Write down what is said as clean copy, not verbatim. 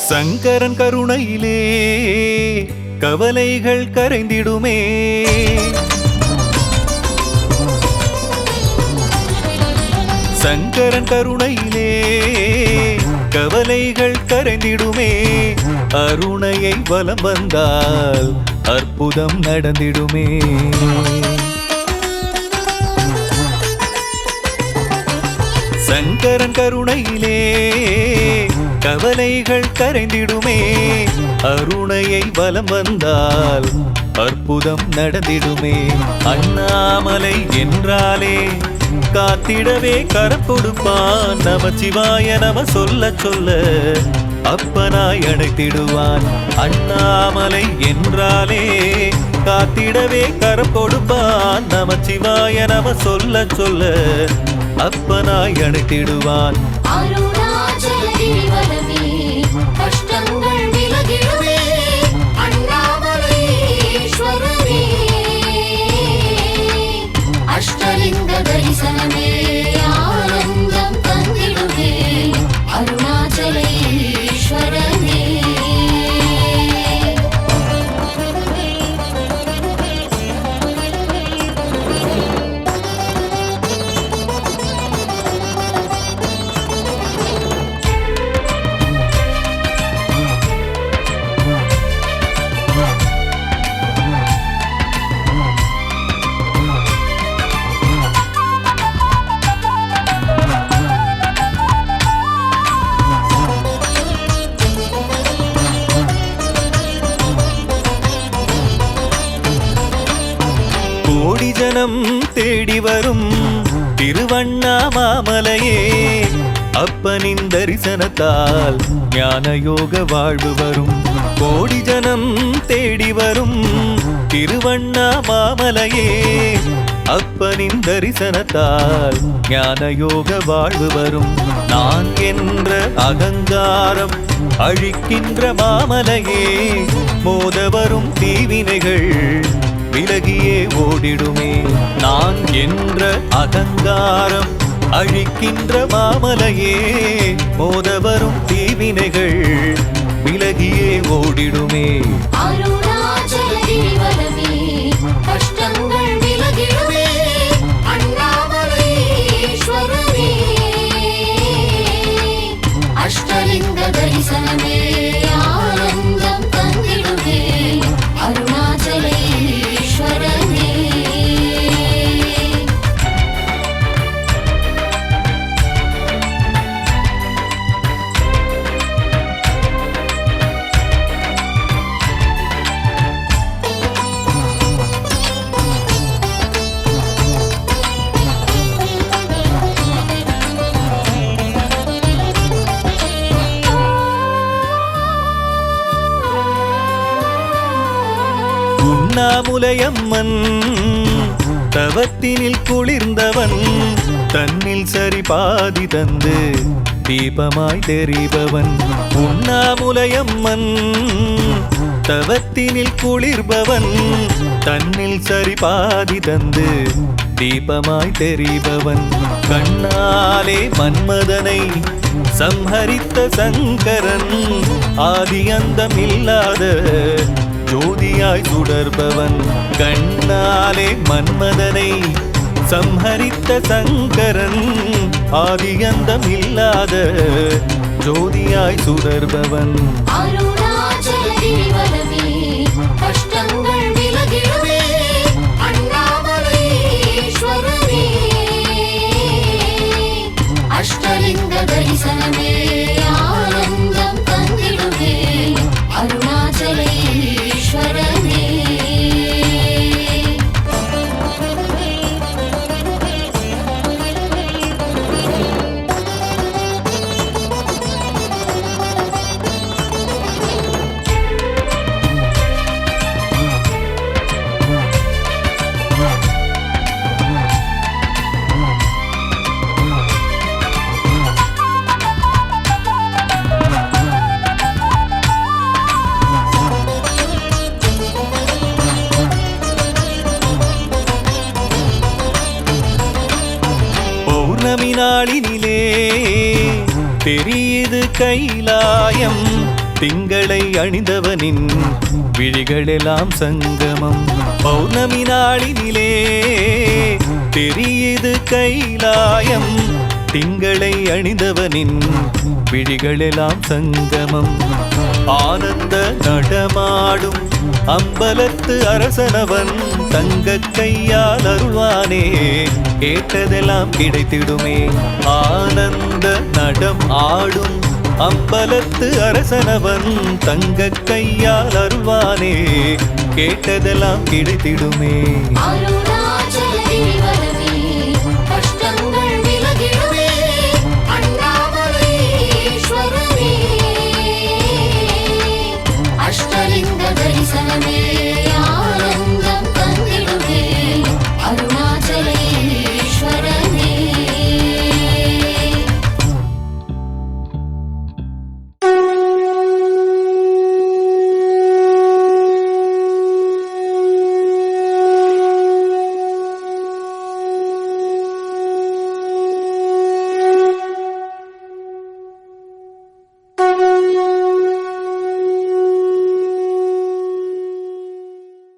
சங்கரன் கருணையிலே கவலைகள் கரைந்திடுமே. சங்கரன் கருணையிலே கவலைகள் கரைந்திடுமே. அருணையை வலம் வந்தால் அற்புதம் நடந்திடுமே. சங்கரன் கருணையிலே கவலைகள் கரைந்திடுமே. அருணையை வலம் வந்தால் அற்புதம் நடந்திடுமே. அண்ணாமலை என்றாலே காத்திடவே கரம் கொடுப்பான். நமச்சிவாய நம சொல்ல சொல்ல அப்பனாய் அழைத்திடுவான். அண்ணாமலை என்றாலே காத்திடவே கரம் கொடுப்பான். நமச்சிவாய நம சொல்ல சொல்ல அப்பனாய் அழைத்திடுவான். அஷ்டலிங்க தரிசனமே ஆனந்தம் தந்திடுமே அருணாச்சலேஸ்வரனே. கோடி ஜனம் தேடி வரும் திருவண்ணாமலையே. அப்பனின் தரிசனத்தால் ஞான யோக வாழ்வு வரும். கோடி ஜனம் தேடி வரும் திருவண்ணாமலையே. அப்பனின் தரிசனத்தால் ஞான யோக வாழ்வு வரும். நான் என்ற அகங்காரம் அழிக்கின்ற மாமலையே. மோத வரும் தீவினைகள் விலகியே ஓடிடுமே. நான் என்ற அகங்காரம் அழிக்கின்ற மாமலையே. மோத வரும் தீவினைகள் விலகியே ஓடிடுமே. கஷ்டங்கள் விலகிடுமே அண்ணாமலேஸ்வரனே. அஷ்டலிங்க தரிசனமே ஆனந்தம் தந்திடுமே அருணாச்சலேஸ்வரனே. உண்ணாமுலையம்மன் தவத்தினில் குளிர்ந்தவன். தன்னில் சரி பாதி தந்து தீபமாய் தெரிபவன். உண்ணாமுலையம்மன் தவத்தினில் குளிர்பவன். தன்னில் சரி பாதி தந்து தீபமாய் தெரிபவன். கண்ணாலே மன்மதனை சம்ஹரித்த சங்கரன். ஆதி அந்தமில்லாத ஜோதியாய் சுடர்பவன். கண்ணாலே மன்மதனை சம்ஹரித்த சங்கரன். ஆதி அந்தமில்லாத ஜோதியாய் சுடர்பவன். கஷ்டங்கள் விலகிடுமே அண்ணாமலேஸ்வரனே. அஷ்டலிங்க தரிசனமே ஆனந்தம் தந்திடுமே அருணாச்சலேஸ்வரனே. நாளினிலே தெரியுது கைலாயம். திங்களை அணிந்தவனின் விழிகளெல்லாம் சங்கமம். பௌர்ணமி நாளினிலே தெரியுது கைலாயம். திங்களை அணிந்தவனின் விழிகளெல்லாம் சங்கமம். ஆனந்த நடமாடும் அம்பலத்து அரசனவன் தங்க கையால் அருள்வானே, கேட்டதெல்லாம் கிடைத்திடுமே. ஆனந்த நடம் ஆடும் அம்பலத்து அரசனவன் தங்க கையால் அருள்வானே, கேட்டதெல்லாம் கிடைத்திடுமே. அருளா